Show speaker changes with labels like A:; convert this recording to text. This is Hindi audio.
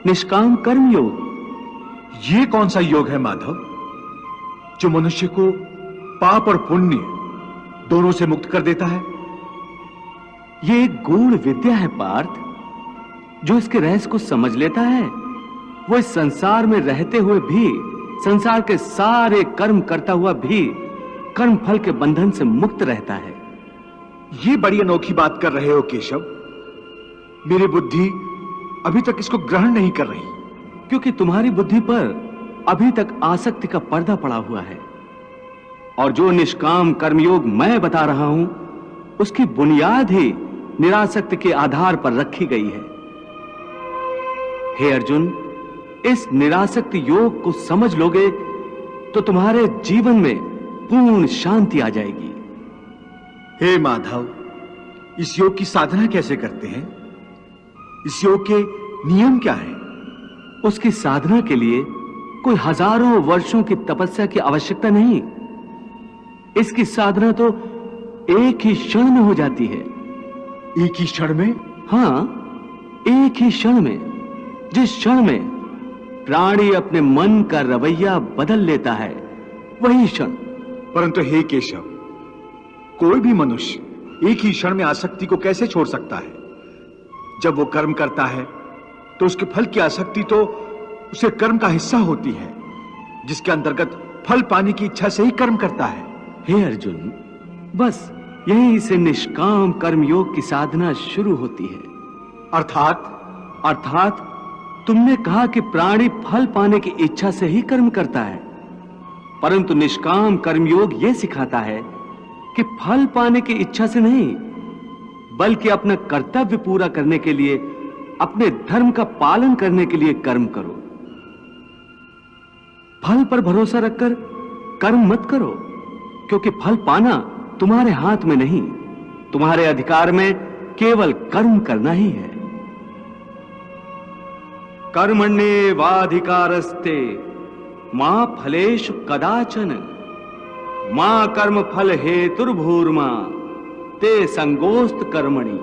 A: निष्काम कर्म योग।
B: ये कौन सा योग है माधव जो मनुष्य को पाप और पुण्य दोनों से मुक्त कर देता है?
A: ये एक गूढ़ विद्या है पार्थ। जो इसके रहस्य को समझ लेता है वो इस संसार में रहते हुए भी, संसार के सारे कर्म करता हुआ भी कर्म फल के बंधन से मुक्त रहता है।
B: ये बड़ी अनोखी बात कर रहे हो केशव। मेरी बुद्धि अभी तक इसको ग्रहण नहीं कर रही।
A: क्योंकि तुम्हारी बुद्धि पर अभी तक आसक्ति का पर्दा पड़ा हुआ है, और जो निष्काम कर्मयोग मैं बता रहा हूं उसकी बुनियाद ही निरासक्ति के आधार पर रखी गई है। हे अर्जुन, इस निरासक्ति योग को समझ लोगे तो तुम्हारे जीवन में पूर्ण शांति आ जाएगी।
B: हे माधव, इस योग की साधना कैसे करते हैं? इस योग के नियम क्या हैं?
A: उसकी साधना के लिए कोई हजारों वर्षों की तपस्या की आवश्यकता नहीं। इसकी साधना तो एक ही क्षण में हो जाती है।
B: एक ही क्षण में?
A: हां, एक ही क्षण में। जिस क्षण में प्राणी अपने मन का रवैया बदल लेता है वही क्षण।
B: परंतु हे केशव, कोई भी मनुष्य एक ही क्षण में आसक्ति को कैसे छोड़ सकता है? जब वो कर्म करता है तो उसके फल की आसक्ति तो उसे कर्म का हिस्सा होती है, जिसके अंतर्गत फल पाने की इच्छा से ही कर्म करता है।
A: हे अर्जुन, बस यहीं से निष्काम कर्म योग की साधना शुरू होती है। अर्थात तुमने कहा कि प्राणी फल पाने की इच्छा से ही कर्म करता है, परंतु निष्काम कर्मयोग यह सिखाता है कि फल पाने की इच्छा से नहीं, बल्कि अपना कर्तव्य पूरा करने के लिए, अपने धर्म का पालन करने के लिए कर्म करो। फल पर भरोसा रखकर कर्म मत करो, क्योंकि फल पाना तुम्हारे हाथ में नहीं, तुम्हारे अधिकार में केवल कर्म करना ही है। कर्मण्येवाधिकारस्ते मा फलेषु कदाचन मा कर्म फल हेतुर्भूर्मा ते संगोस्त कर्मणि।